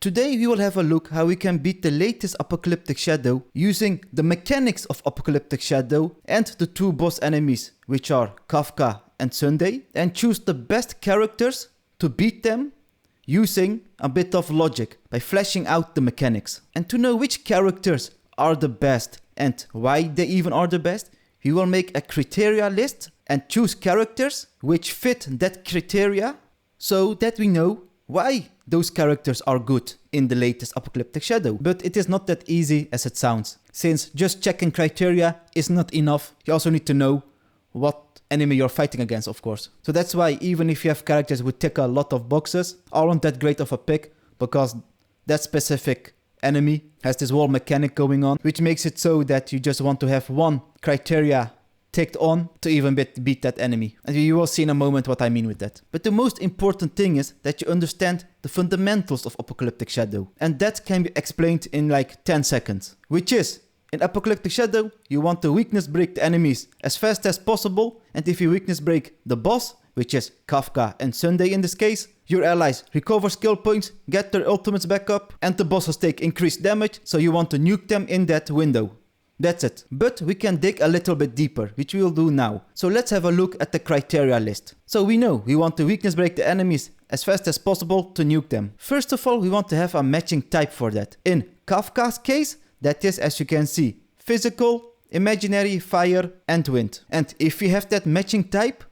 Today we will have a look how we can beat the latest Apocalyptic Shadow using the mechanics of Apocalyptic Shadow and the two boss enemies, which are Kafka and Sunday, and choose the best characters to beat them using a bit of logic by fleshing out the mechanics. And to know which characters are the best and why they even are the best, we will make a criteria list and choose characters which fit that criteria so that we know why those characters are good in the latest Apocalyptic Shadow. But it is not that easy as it sounds, since just checking criteria is not enough. You also need to know what enemy you're fighting against, of course. So that's why even if you have characters who tick a lot of boxes, aren't that great of a pick, because that specific enemy has this whole mechanic going on, which makes it so that you just want to have one criteria ticked on to even beat that enemy. And you will see in a moment what I mean with that. But the most important thing is that you understand the fundamentals of Apocalyptic Shadow. And that can be explained in like 10 seconds. Which is, in Apocalyptic Shadow, you want to weakness break the enemies as fast as possible. And if you weakness break the boss, which is Kafka and Sunday in this case, your allies recover skill points, get their ultimates back up, and the bosses take increased damage, so you want to nuke them in that window. That's it. But we can dig a little bit deeper, which we will do now. So let's have a look at the criteria list. So we know we want to weakness break the enemies as fast as possible to nuke them. First of all, we want to have a matching type for that. In Kafka's case, that is, as you can see, physical, imaginary, fire, and wind. And if you have that matching type,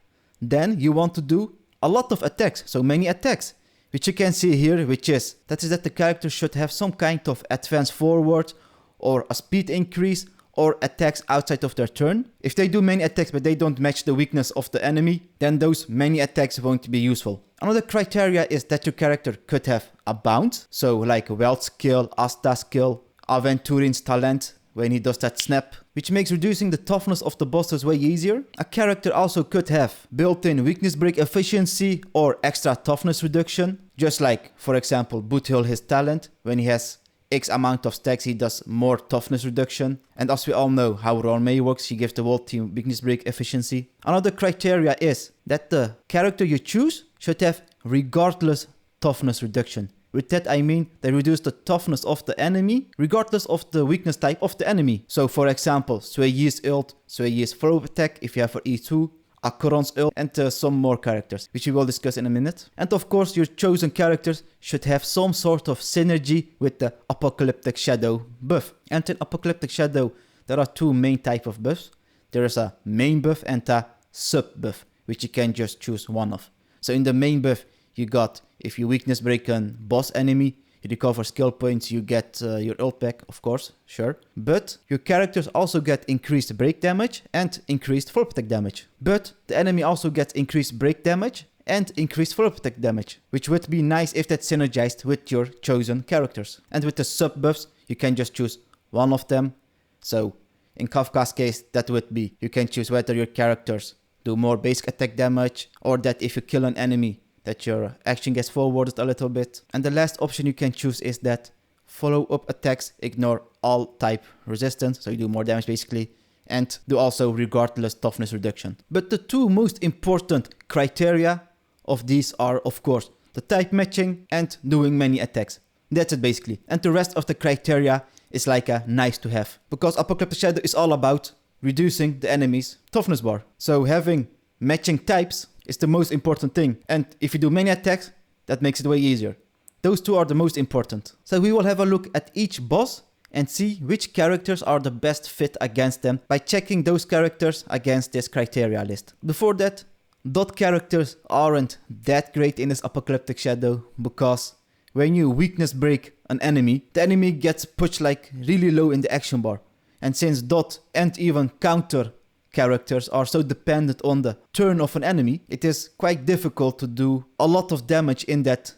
then you want to do a lot of attacks, so many attacks. Which you can see here, which is that the character should have some kind of advance forward or a speed increase or attacks outside of their turn. If they do many attacks but they don't match the weakness of the enemy, then those many attacks won't be useful. Another criteria is that your character could have a bounce, so like Wealth skill, Asta skill, Aventurin's talent when he does that snap, which makes reducing the toughness of the bosses way easier. A character also could have built-in weakness break efficiency or extra toughness reduction, just like, for example, Boothill his talent, when he has X amount of stacks, he does more toughness reduction. And as we all know how Roll May works, he gives the whole team weakness break efficiency. Another criteria is that the character you choose should have regardless toughness reduction. With that I mean they reduce the toughness of the enemy regardless of the weakness type of the enemy. So for example, Sui Yi's ult, Sui Yi's follow attack if you have for E2, Acheron's ult, and some more characters, which we will discuss in a minute. And of course your chosen characters should have some sort of synergy with the Apocalyptic Shadow buff. And in Apocalyptic Shadow there are two main types of buffs. There is a main buff and a sub buff, which you can just choose one of. So in the main buff you got, if you weakness break a boss enemy, you recover skill points, you get your ult back, of course, sure. But your characters also get increased break damage and increased full attack damage. But the enemy also gets increased break damage and increased full attack damage, which would be nice if that's synergized with your chosen characters. And with the sub buffs, you can just choose one of them. So in Kafka's case, that would be, you can choose whether your characters do more basic attack damage, or that if you kill an enemy, that your action gets forwarded a little bit. And the last option you can choose is that follow-up attacks ignore all type resistance, so you do more damage basically, and do also regardless toughness reduction. But the two most important criteria of these are, of course, the type matching and doing many attacks. That's it basically. And the rest of the criteria is like a nice to have, because Apocalyptic Shadow is all about reducing the enemy's toughness bar. So having matching types is the most important thing. And if you do many attacks, that makes it way easier. Those two are the most important. So we will have a look at each boss and see which characters are the best fit against them by checking those characters against this criteria list. Before that, dot characters aren't that great in this Apocalyptic Shadow, because when you weakness break an enemy, the enemy gets pushed like really low in the action bar. And since dot and even counter characters are so dependent on the turn of an enemy, it is quite difficult to do a lot of damage in that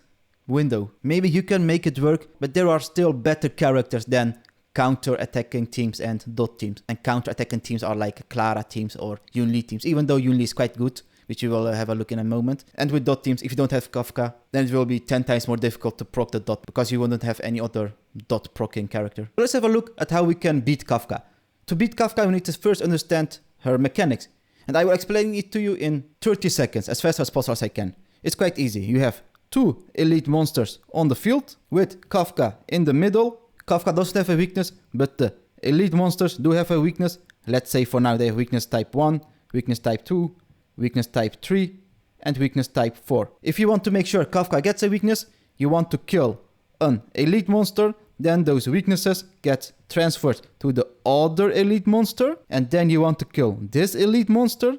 window. Maybe you can make it work, but there are still better characters than counter-attacking teams and dot teams. And counter-attacking teams are like Clara teams or Yunli teams, even though Yunli is quite good, which we will have a look in a moment. And with dot teams, if you don't have Kafka, then it will be 10 times more difficult to proc the dot, because you wouldn't have any other dot proccing character. Let's have a look at how we can beat Kafka. To beat Kafka, we need to first understand her mechanics, and I will explain it to you in 30 seconds, as fast as possible as I can. It's quite easy. You have two elite monsters on the field with Kafka in the middle. Kafka doesn't have a weakness, but the elite monsters do have a weakness. Let's say for now they have weakness type 1, weakness type 2, weakness type 3, and weakness type 4. If you want to make sure Kafka gets a weakness, you want to kill an elite monster, then those weaknesses get transferred to the other elite monster, and then you want to kill this elite monster,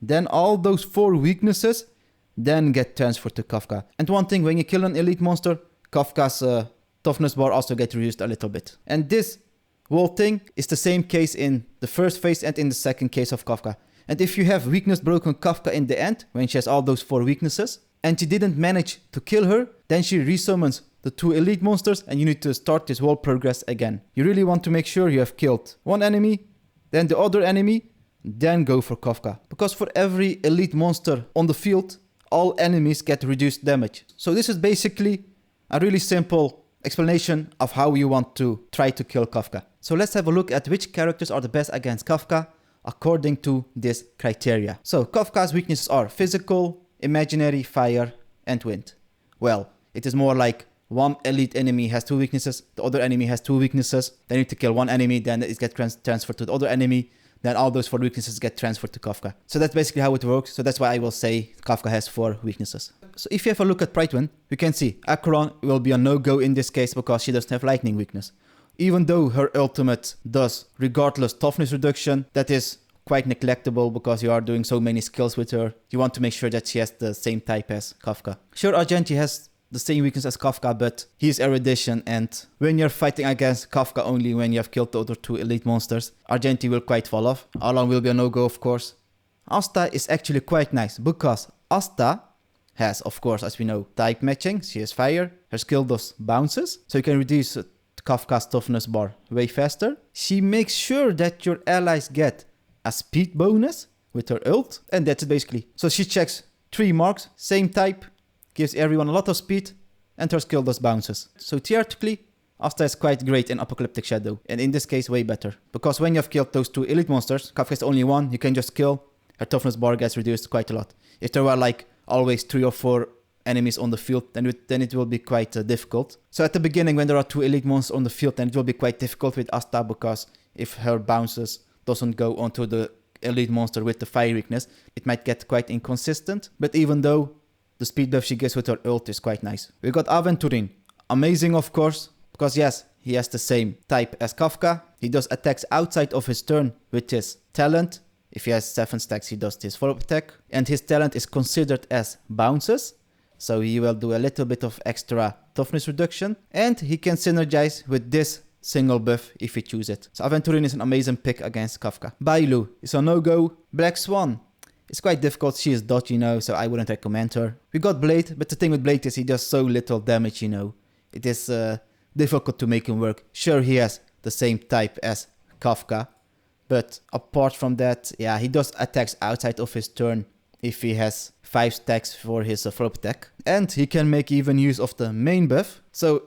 then all those 4 weaknesses then get transferred to Kafka. And one thing, when you kill an elite monster, Kafka's toughness bar also gets reduced a little bit. And this whole thing is the same case in the first phase and in the second case of Kafka. And if you have weakness broken Kafka in the end, when she has all those 4 weaknesses, and you didn't manage to kill her, then she resummons the 2 elite monsters and you need to start this whole progress again. You really want to make sure you have killed one enemy, then the other enemy, then go for Kafka. Because for every elite monster on the field, all enemies get reduced damage. So this is basically a really simple explanation of how you want to try to kill Kafka. So let's have a look at which characters are the best against Kafka according to this criteria. So Kafka's weaknesses are physical, imaginary, fire, and wind. Well, it is more like one elite enemy has 2 weaknesses, the other enemy has 2 weaknesses, then you need to kill one enemy, then it gets transferred to the other enemy, then all those 4 weaknesses get transferred to Kafka. So that's basically how it works. So that's why I will say Kafka has 4 weaknesses. So if you have a look at Brightwind, you can see Acheron will be a no-go in this case because she doesn't have lightning weakness. Even though her ultimate does regardless toughness reduction, that is quite neglectable because you are doing so many skills with her. You want to make sure that she has the same type as Kafka. Sure, Argenti has the same weakness as Kafka, but he is erudition, and when you're fighting against Kafka only when you have killed the other 2 elite monsters, Argenti will quite fall off. Arlan will be a no-go, of course. Asta is actually quite nice because Asta has, of course, as we know, type matching. She has fire. Her skill does bounces, so you can reduce Kafka's toughness bar way faster. She makes sure that your allies get a speed bonus with her ult, and that's it basically. So she checks 3 marks, same type, gives everyone a lot of speed, and her skill does bounces. So theoretically, Asta is quite great in Apocalyptic Shadow, and in this case way better. Because when you have killed those 2 elite monsters, Kafka is the only one, you can just kill, her toughness bar gets reduced quite a lot. If there were like always 3 or 4 enemies on the field, then it will be quite difficult. So at the beginning when there are 2 elite monsters on the field, then it will be quite difficult with Asta, because if her bounces doesn't go onto the elite monster with the fire weakness, it might get quite inconsistent. But even though the speed buff she gets with her ult is quite nice. We got Aventurin. Amazing, of course, because yes, he has the same type as Kafka. He does attacks outside of his turn with his talent. If he has 7 stacks, he does this follow-up attack. And his talent is considered as bounces, so he will do a little bit of extra toughness reduction. And he can synergize with this single buff if you choose it. So Aventurin is an amazing pick against Kafka. Bailu is a no-go. Black Swan. It's quite difficult, she is dodgy, so I wouldn't recommend her. We got Blade, but the thing with Blade is he does so little damage, It is difficult to make him work. Sure, he has the same type as Kafka, but apart from that, yeah, he does attacks outside of his turn if he has 5 stacks for his follow-up attack. And he can make even use of the main buff. So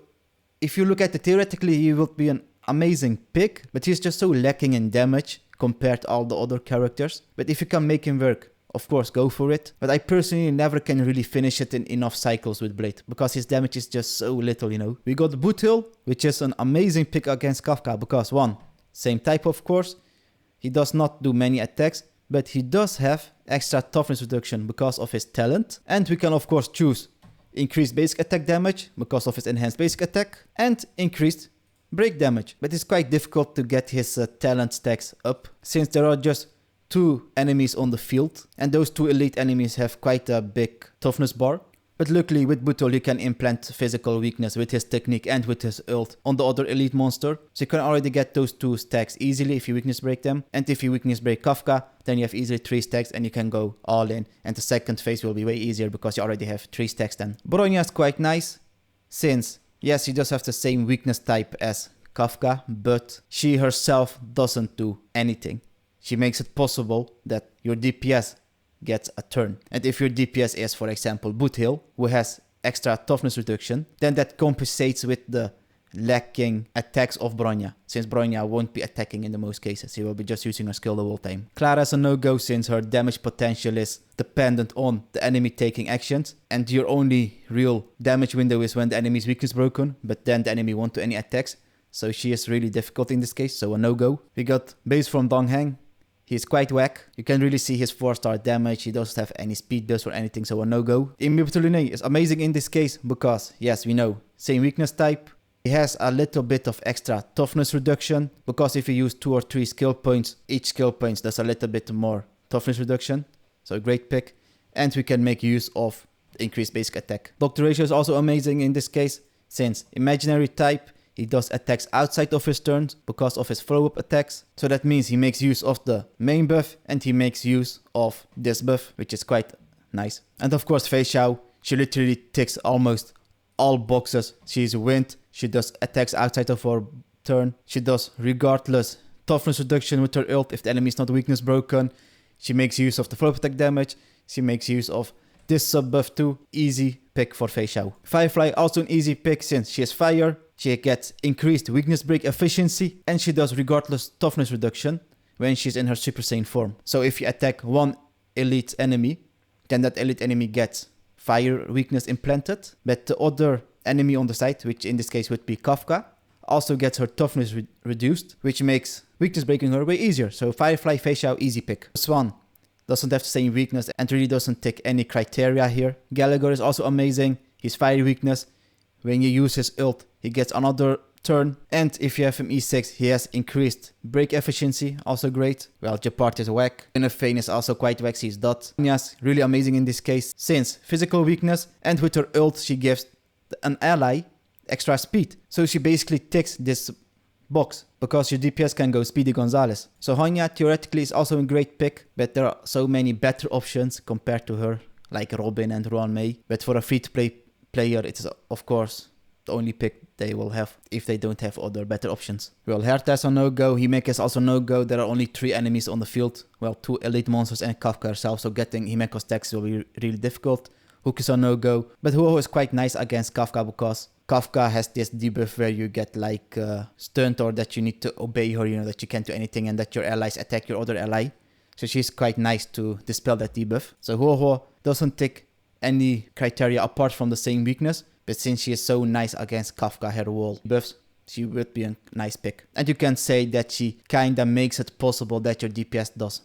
if you look at it theoretically, he will be an amazing pick, but he's just so lacking in damage compared to all the other characters. But if you can make him work, of course, go for it. But I personally never can really finish it in enough cycles with Blade, because his damage is just so little, We got Boothil, which is an amazing pick against Kafka, because 1, same type of course. He does not do many attacks, but he does have extra toughness reduction because of his talent. And we can of course choose increased basic attack damage because of his enhanced basic attack, and increased break damage. But it's quite difficult to get his talent stacks up, since there are just 2 enemies on the field, and those 2 elite enemies have quite a big toughness bar. But luckily with Butol you can implant physical weakness with his technique and with his ult on the other elite monster. So you can already get those 2 stacks easily if you weakness break them. And if you weakness break Kafka, then you have easily 3 stacks and you can go all in. And the second phase will be way easier because you already have 3 stacks then. Bronya is quite nice, since yes, she does have the same weakness type as Kafka, but she herself doesn't do anything. She makes it possible that your DPS gets a turn. And if your DPS is, for example, Boothil, who has extra toughness reduction, then that compensates with the lacking attacks of Bronya, since Bronya won't be attacking in the most cases. She will be just using her skill the whole time. Clara's a no-go since her damage potential is dependent on the enemy taking actions, and your only real damage window is when the enemy's weakness is broken, but then the enemy won't do any attacks. So she is really difficult in this case, so a no-go. We got base from Dongheng. He's quite whack. You can really see his 4-star damage. He doesn't have any speed buffs or anything, so a no-go. Immortalune is amazing in this case because, yes, we know, same weakness type. He has a little bit of extra toughness reduction because if you use 2 or 3 skill points, each skill point does a little bit more toughness reduction. So a great pick. And we can make use of the increased basic attack. Doctor Ratio is also amazing in this case since imaginary type, he does attacks outside of his turns because of his follow-up attacks. So that means he makes use of the main buff and he makes use of this buff, which is quite nice. And of course Fei Xiao, she literally ticks almost all boxes. She's wind, she does attacks outside of her turn. She does regardless toughness reduction with her ult if the enemy is not weakness broken. She makes use of the follow-up attack damage. She makes use of this sub buff too. Easy pick for Fei Xiao. Firefly also an easy pick since she is fire. She gets increased weakness break efficiency and she does regardless toughness reduction when she's in her Super Saiyan form. So if you attack one elite enemy, then that elite enemy gets fire weakness implanted. But the other enemy on the side, which in this case would be Kafka, also gets her toughness reduced, which makes weakness breaking her way easier. So Firefly, Fei Xiao, easy pick. Swan doesn't have the same weakness and really doesn't tick any criteria here. Gallagher is also amazing. He's fire weakness. When you use his ult, he gets another turn. And if you have him E6, he has increased break efficiency, also great. Well, Japart is whack. Innerfane is also quite whack, she's dot. Sonya's really amazing in this case, since physical weakness, and with her ult she gives an ally extra speed. So she basically ticks this box, because your DPS can go Speedy Gonzalez. So Honya theoretically is also a great pick, but there are so many better options compared to her, like Robin and Ruan Mei. But for a free-to-play player, it is of course the only pick they will have if they don't have other better options. Well, Herta is a no-go, Himeka is also no-go. There are only 3 enemies on the field. Well, 2 elite monsters and Kafka herself, so getting Himeka's stacks will be really difficult. Hook is a no-go, but Huoho is quite nice against Kafka because Kafka has this debuff where you get like stunned or that you need to obey her, you know, that you can't do anything and that your allies attack your other ally. So she's quite nice to dispel that debuff. So Huoho doesn't tick any criteria apart from the same weakness, but since she is so nice against Kafka, her wall buffs, she would be a nice pick. And you can say that she kinda makes it possible that your DPS does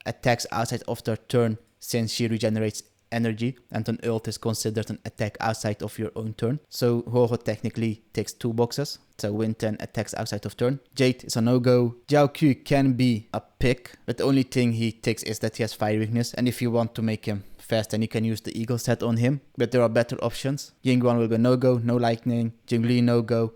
attacks outside of their turn since she regenerates energy and an ult is considered an attack outside of your own turn. So Huoho technically takes 2 boxes, so win 10 attacks outside of turn. Jade is a no-go. Jiao Q can be a pick, but the only thing he takes is that he has fire weakness, and if you want to make him fast, then you can use the eagle set on him, but there are better options. Yingguan will be no-go, no lightning. Zhongli no-go,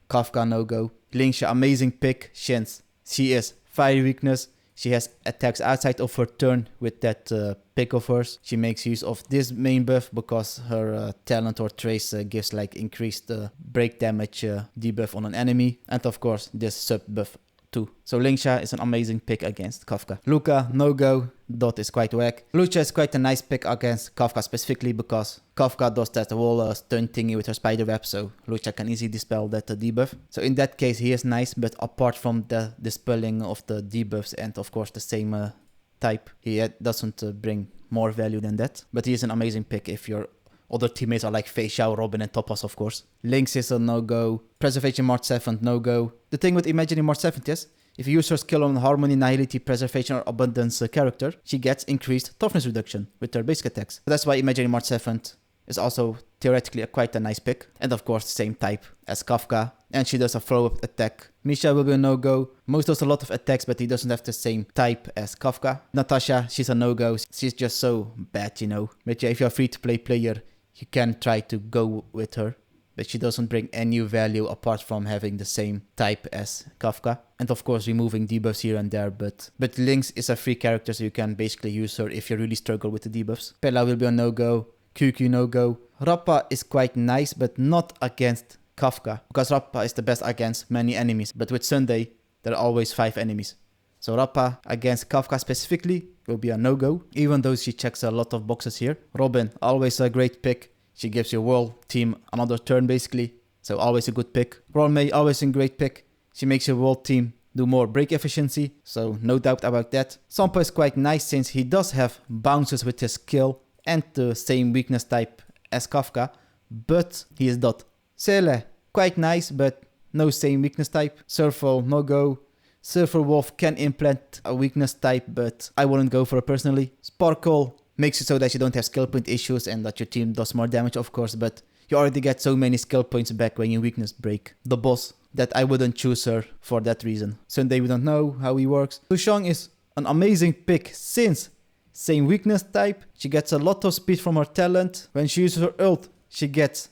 Kafka no-go. Lingsha amazing pick since she is fire weakness. She has attacks outside of her turn with that pick of hers. She makes use of this main buff because her talent or trace gives like increased break damage debuff on an enemy. And of course this sub buff too. So Lingsha is an amazing pick against Kafka. Luca, no go. Dot is quite whack. Lucha is quite a nice pick against Kafka specifically because Kafka does that whole stun thingy with her spider web, so Lucha can easily dispel that debuff. So in that case he is nice, but apart from the dispelling of the debuffs and of course the same type, he doesn't bring more value than that. But he is an amazing pick if your other teammates are like Fei Xiao, Robin and Topaz of course. Lynx is a no-go. Preservation March 7th, no-go. The thing with Imagining March 7th is, if you use her skill on Harmony, Nihility, Preservation or Abundance character, she gets increased toughness reduction with her basic attacks. So that's why Imagining March 7th is also theoretically quite a nice pick. And of course same type as Kafka. And she does a follow-up attack. Misha will be a no-go. Most does a lot of attacks, but he doesn't have the same type as Kafka. Natasha, she's a no-go. She's just so bad, you know. But yeah, if you're a free-to-play player, you can try to go with her. But she doesn't bring any value apart from having the same type as Kafka. And of course removing debuffs here and there, but Lynx is a free character, so you can basically use her if you really struggle with the debuffs. Pella will be a no-go. QQ no-go. Rappa is quite nice, but not against Kafka, because Rappa is the best against many enemies, but with Sunday there are always 5 enemies. So Rappa against Kafka specifically will be a no-go, even though she checks a lot of boxes here. Robin, always a great pick. She gives your whole team another turn basically, so always a good pick. Royal May, always a great pick. She makes your whole team do more break efficiency, so no doubt about that. Sampo is quite nice since he does have bounces with his skill and the same weakness type as Kafka, but he is dot. Sele, quite nice, but no same weakness type. Surfer, no go. Surfer Wolf can implant a weakness type, but I wouldn't go for it personally. Sparkle makes it so that you don't have skill point issues and that your team does more damage, of course, but you already get so many skill points back when you weakness break the boss that I wouldn't choose her for that reason. Sunday, we don't know how he works. Sushang is an amazing pick since same weakness type. She gets a lot of speed from her talent. When she uses her ult, she gets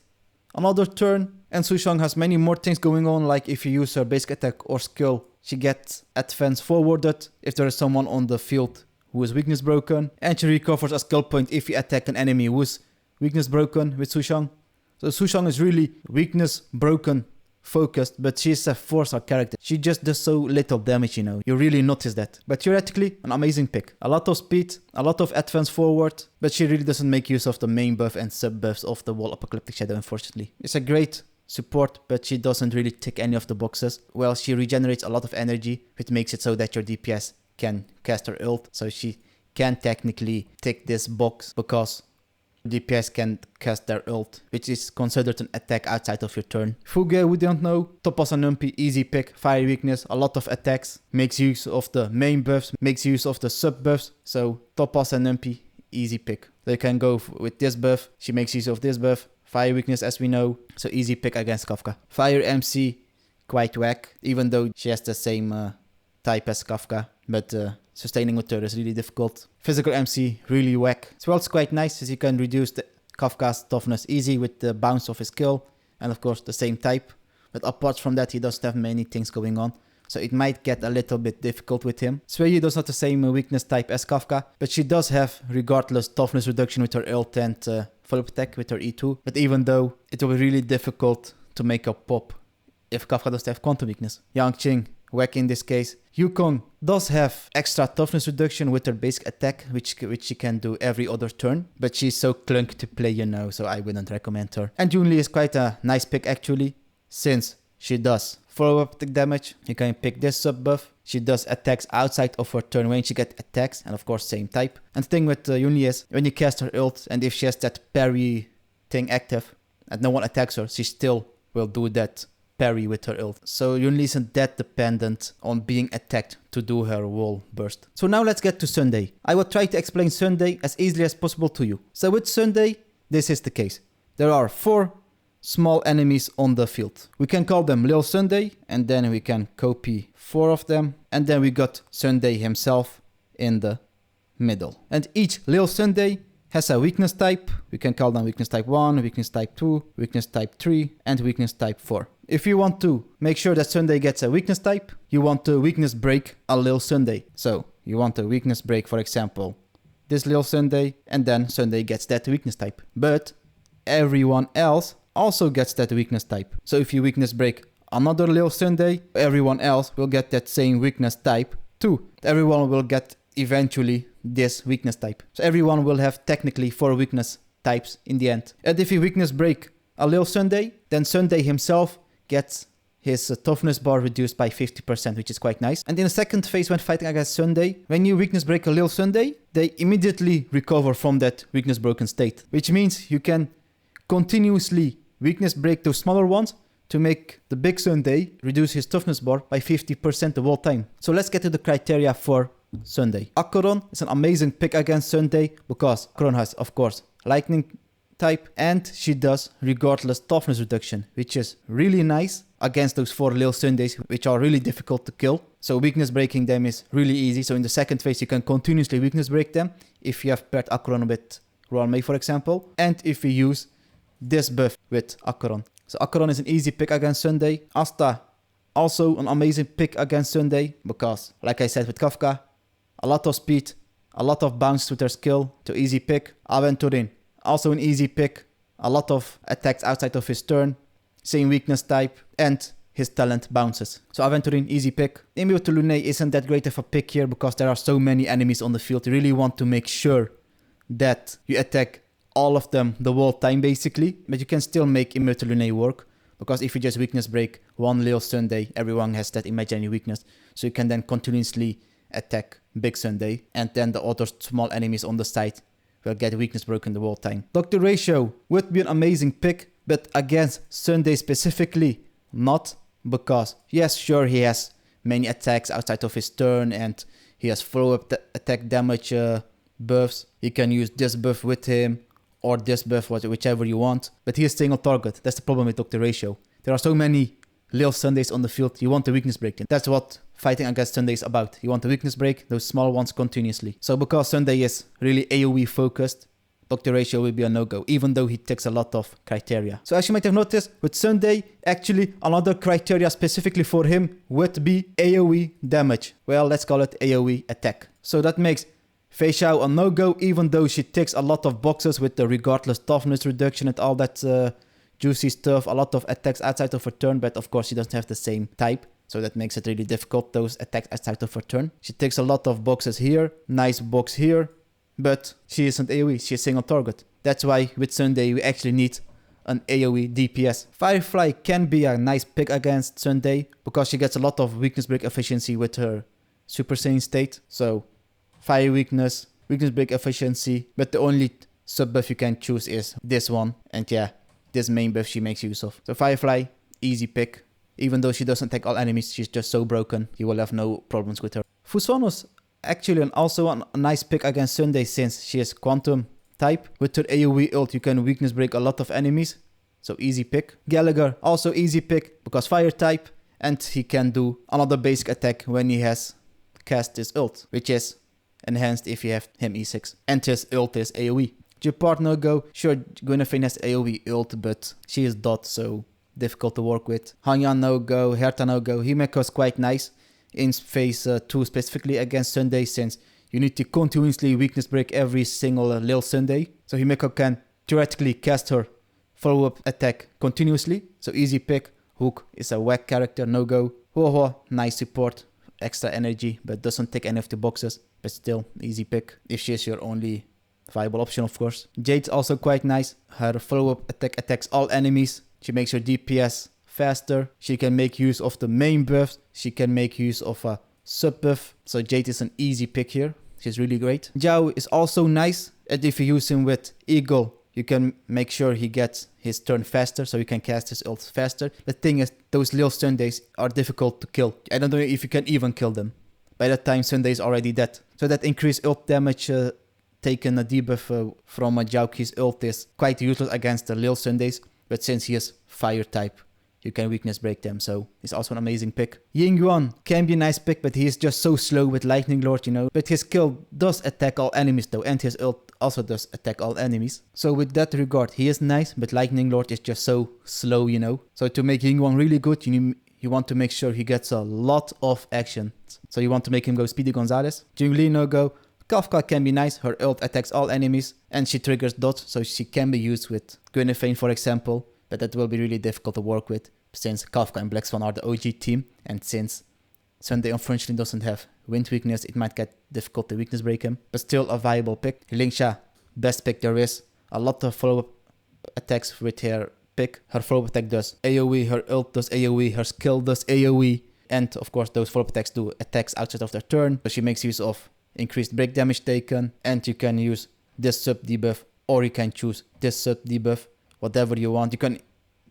another turn. And Sushang has many more things going on, like if you use her basic attack or skill, she gets advance forwarded if there is someone on the field who is weakness broken. And she recovers a skill point if you attack an enemy who is weakness broken with Sushang. So Sushang is really weakness broken focused, but she's a force character. She just does so little damage, you know. You really notice that. But theoretically, an amazing pick. A lot of speed, a lot of advance forward, but she really doesn't make use of the main buff and sub buffs of the whole Apocalyptic Shadow, unfortunately. It's a great support, but she doesn't really tick any of the boxes. Well, she regenerates a lot of energy, which makes it so that your DPS can cast her ult. So she can technically tick this box because DPS can cast their ult, which is considered an attack outside of your turn. Fuge, we don't know. Topaz and Numpy, easy pick. Fire weakness, a lot of attacks. Makes use of the main buffs, makes use of the sub buffs. So Topaz and Numpy, easy pick. They can go with this buff. She makes use of this buff. Fire weakness, as we know. So easy pick against Kafka. Fire MC, quite whack. Even though she has the same type as Kafka. But sustaining with her is really difficult. Physical MC, really whack. Swell's quite nice as you can reduce the Kafka's toughness easy with the bounce of his skill. And of course the same type. But apart from that, he doesn't have many things going on. So it might get a little bit difficult with him. Sway does not the same weakness type as Kafka. But she does have regardless toughness reduction with her ult and full attack with her E2. But even though it will be really difficult to make a pop if Kafka does have quantum weakness. Yangqing, whack in this case. Yukong does have extra toughness reduction with her basic attack, which she can do every other turn. But she's so clunky to play, you know, so I wouldn't recommend her. And Junli is quite a nice pick actually, since she does follow-up damage. You can pick this sub buff. She does attacks outside of her turn when she gets attacks, and of course same type. And the thing with Junli is, when you cast her ult, and if she has that parry thing active, and no one attacks her, she still will do that parry with her ult. So Junli isn't that dependent on being attacked to do her wall burst. So now let's get to Sunday. I will try to explain Sunday as easily as possible to you. So with Sunday, this is the case. There are 4 small enemies on the field. We can call them Lil Sunday, and then we can copy 4 of them. And then we got Sunday himself in the middle. And each Lil Sunday has a weakness type. We can call them weakness type 1, weakness type 2, weakness type 3, and weakness type 4. If you want to make sure that Sunday gets a weakness type, you want to weakness break a Lil Sunday. So you want to weakness break, for example, this Lil Sunday, and then Sunday gets that weakness type. But everyone else also gets that weakness type. So if you weakness break another Lil Sunday, everyone else will get that same weakness type too. Everyone will get eventually this weakness type. So everyone will have technically 4 weakness types in the end. And if you weakness break a Lil Sunday, then Sunday himself gets his toughness bar reduced by 50%, which is quite nice. And in the second phase when fighting against Sunday, when you weakness break a Lil Sunday, they immediately recover from that weakness broken state. Which means you can continuously weakness break those smaller ones to make the big Sunday reduce his toughness bar by 50% the whole time. So let's get to the criteria for Sunday. Acheron is an amazing pick against Sunday because Acheron has, of course, lightning type, and she does regardless toughness reduction, which is really nice against those 4 Lil Sundays, which are really difficult to kill. So weakness breaking them is really easy. So in the second phase, you can continuously weakness break them if you have paired Acheron with Royal May, for example, and if you use this buff with Acheron. So Acheron is an easy pick against Sunday. Asta, also an amazing pick against Sunday because, like I said with Kafka, a lot of speed, a lot of bounce with her skill, so easy pick. Aventurin, also an easy pick, a lot of attacks outside of his turn, same weakness type, and his talent bounces. So Aventurin, easy pick. Emil to Lune isn't that great of a pick here because there are so many enemies on the field. You really want to make sure that you attack all of them the whole time basically, but you can still make Emil to Lune work Because if you just weakness break one Lil Sunday, everyone has that imaginary weakness. So you can then continuously attack Big Sunday, and then the other small enemies on the side will get weakness broken the whole time. Dr. Ratio would be an amazing pick, but against Sunday specifically, not. Because, yes, sure, he has many attacks outside of his turn, and he has follow-up attack damage buffs. You can use this buff with him, or this buff, whichever you want. But he is staying on target. That's the problem with Dr. Ratio. There are so many Lil Sundays on the field, you want to weakness break them. That's what fighting against Sunday is about. You want to weakness break those small ones continuously. So because Sunday is really AoE focused, Dr. Ratio will be a no-go, even though he takes a lot of criteria. So as you might have noticed, with Sunday, actually another criteria specifically for him would be AoE damage. Well, let's call it AoE attack. So that makes Fei Xiao a no-go, even though she ticks a lot of boxes with the regardless toughness reduction and all that juicy stuff, a lot of attacks outside of her turn, but of course she doesn't have the same type. So that makes it really difficult, those attacks outside of her turn. She ticks a lot of boxes here, nice box here, but she isn't AoE, she is single target. That's why with Sunday we actually need an AoE DPS. Firefly can be a nice pick against Sunday, because she gets a lot of weakness break efficiency with her Super Saiyan state. So fire weakness, weakness break efficiency, but the only sub buff you can choose is this one. And yeah, this main buff she makes use of. So Firefly, easy pick. Even though she doesn't take all enemies, she's just so broken, you will have no problems with her. Fusono's actually also a nice pick against Sunday, since she is quantum type. With her AoE ult, you can weakness break a lot of enemies. So easy pick. Gallagher, also easy pick, because fire type. And he can do another basic attack when he has cast his ult, which is enhanced if you have him E6. And his ult is AoE. Gepard no go. Sure, Guinevere has AoE ult, but she is dot, so difficult to work with. Hanyan no go. Herta no go. Himeko's quite nice in phase 2 specifically against Sunday, since you need to continuously weakness break every single Lil Sunday. So Himeko can theoretically cast her follow-up attack continuously. So easy pick. Hook is a whack character, no go. Ho-Ho, nice support, extra energy, but doesn't take any of the boxes. But still, easy pick, if she is your only viable option, of course. Jade's also quite nice. Her follow-up attack attacks all enemies. She makes her DPS faster. She can make use of the main buffs. She can make use of a sub buff. So Jade is an easy pick here. She's really great. Zhao is also nice. And if you use him with Eagle, you can make sure he gets his turn faster, so you can cast his ult faster. The thing is, those Lil Sundays are difficult to kill. I don't know if you can even kill them. By that time, Sunday is already dead. So that increased ult damage taken a debuff from a Zhao ult is quite useless against the Lil Sundays. But since he is fire type, you can weakness break them, so he's also an amazing pick. Yingyuan can be a nice pick, but he is just so slow with Lightning Lord, you know. But his skill does attack all enemies though, and his ult also does attack all enemies. So with that regard, he is nice, but Lightning Lord is just so slow, you know. So to make Yingyuan really good, you want to make sure he gets a lot of action. So you want to make him go Speedy Gonzalez. Jungli no go. Kafka can be nice, her ult attacks all enemies, and she triggers dot, so she can be used with Guinevere for example. But that will be really difficult to work with, since Kafka and Black Swan are the OG team, and since Sunday unfortunately doesn't have wind weakness, it might get difficult to weakness break him. But still a viable pick. Lingsha, best pick there is. A lot of follow-up attacks with her pick. Her follow-up attack does AoE, her ult does AoE, her skill does AoE, and of course those follow-up attacks do attacks outside of their turn. So she makes use of increased break damage taken, and you can use this sub debuff, or you can choose this sub debuff. Whatever you want, you can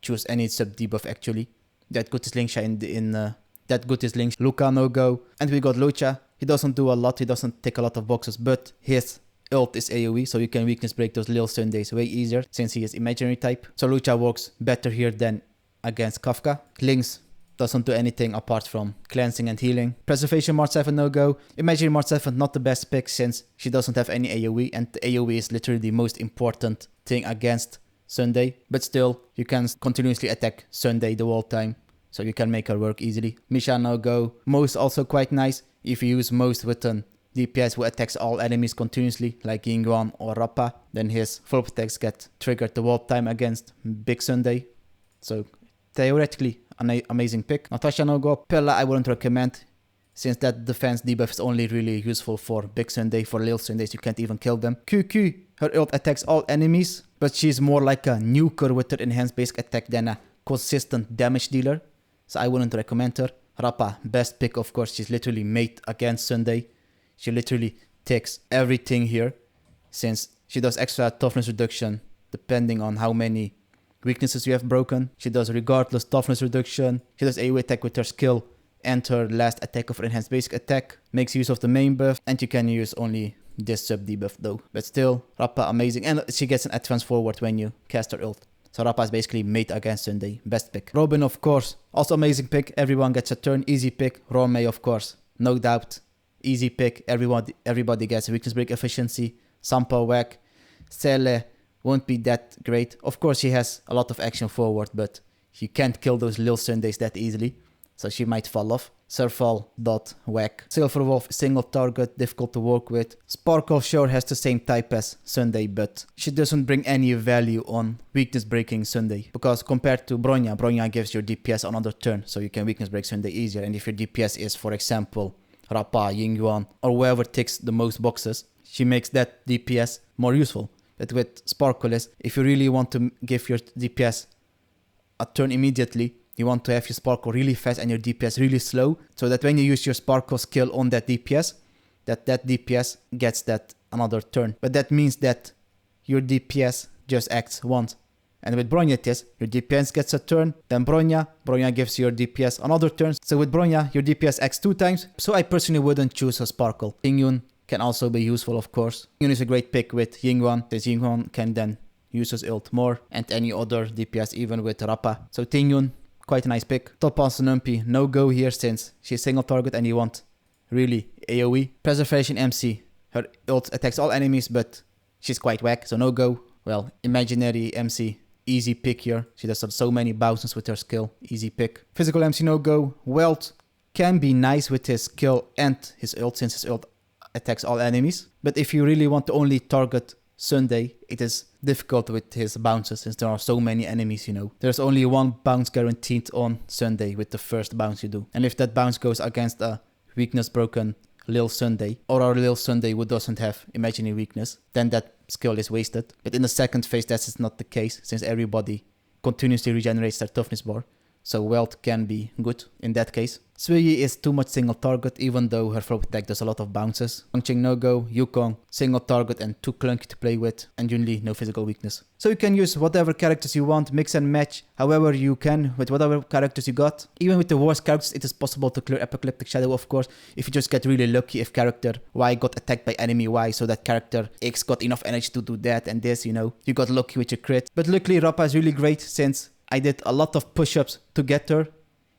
choose any sub debuff actually. That good is Lingsha that good is Lingsha. Luca no go. And we got Lucha. He doesn't do a lot, he doesn't take a lot of boxes, but his ult is AoE, so you can weakness break those Lil Sundays way easier since he is imaginary type. So Lucha works better here than against Kafka. Lynx doesn't do anything apart from cleansing and healing. Preservation Mark 7 no go. Imaginary Mark 7 not the best pick since she doesn't have any AoE, and the AoE is literally the most important thing against Sunday, but still you can continuously attack Sunday the whole time, so you can make her work easily. Misha no go. Most also quite nice if you use Most with an DPS who attacks all enemies continuously, like Yingyuan or Rappa, then his full attacks get triggered the whole time against Big Sunday. So theoretically an amazing pick. Natasha no go. Pella I wouldn't recommend, since that defense debuff is only really useful for Big Sunday. For Lil Sundays you can't even kill them. QQ, her ult attacks all enemies, but she's more like a nuker with her enhanced basic attack than a consistent damage dealer, so I wouldn't recommend her. Rappa, best pick of course, she's literally made against Sunday. She literally takes everything here, since she does extra toughness reduction depending on how many weaknesses you have broken. She does regardless toughness reduction. She does AoE attack with her skill and her last attack of her enhanced basic attack. Makes use of the main buff, and you can use only this sub debuff though. But still, Rappa amazing, and she gets an advance forward when you cast her ult. So Rappa is basically made against Sunday. Best pick. Robin of course, also amazing pick. Everyone gets a turn. Easy pick. Rome of course, no doubt. Easy pick. Everybody gets weakness break efficiency. Sampa whack. Sele won't be that great. Of course she has a lot of action forward, but you can't kill those Lil Sundays that easily, so she might fall off. Surfall, dot, whack. Silver Wolf, single target, difficult to work with. Sparkle sure has the same type as Sunday, but she doesn't bring any value on weakness breaking Sunday, because compared to Bronya gives your DPS another turn, so you can weakness break Sunday easier. And if your DPS is, for example, Rappa, Yingyuan, or whoever ticks the most boxes, she makes that DPS more useful. But with Sparkle, if you really want to give your DPS a turn immediately, you want to have your Sparkle really fast and your DPS really slow, so that when you use your Sparkle skill on that DPS, that DPS gets that another turn. But that means that your DPS just acts once. And with Bronya it is, your DPS gets a turn, then Bronya gives your DPS another turn. So with Bronya, your DPS acts 2 times, so I personally wouldn't choose a Sparkle. Yingyun can also be useful of course. Yingyun is a great pick with Yingyuan, since Yingyuan can then use his ult more, and any other DPS even with Rappa. So Tingyun, quite a nice pick. Top on Sunumpi, no go here since she's single target and you want really AoE. Preservation MC, her ult attacks all enemies, but she's quite whack, so no go. Well, Imaginary MC, easy pick here. She does so many bounces with her skill, easy pick. Physical MC, no go. Welt can be nice with his skill and his ult, since his ult attacks all enemies. But if you really want to only target Sunday, it is difficult with his bounces, since there are so many enemies, you know. There's only one bounce guaranteed on Sunday with the first bounce you do. And if that bounce goes against a weakness broken Lil Sunday, or a Lil Sunday who doesn't have imaginary weakness, then that skill is wasted. But in the second phase that is not the case, since everybody continuously regenerates their toughness bar. So Welt can be good in that case. Suyi is too much single target, even though her throw attack does a lot of bounces. Chongqing no go, Yukong single target and too clunky to play with, and Yunli no physical weakness. So you can use whatever characters you want, mix and match however you can with whatever characters you got. Even with the worst characters it is possible to clear Apocalyptic Shadow of course, if you just get really lucky, if character Y got attacked by enemy Y, so that character X got enough energy to do that and this, you know. You got lucky with your crit. But luckily Rappa is really great, since I did a lot of push-ups to get her.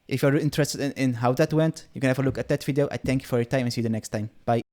If you're interested in how that went, you can have a look at that video. I thank you for your time and see you the next time. Bye.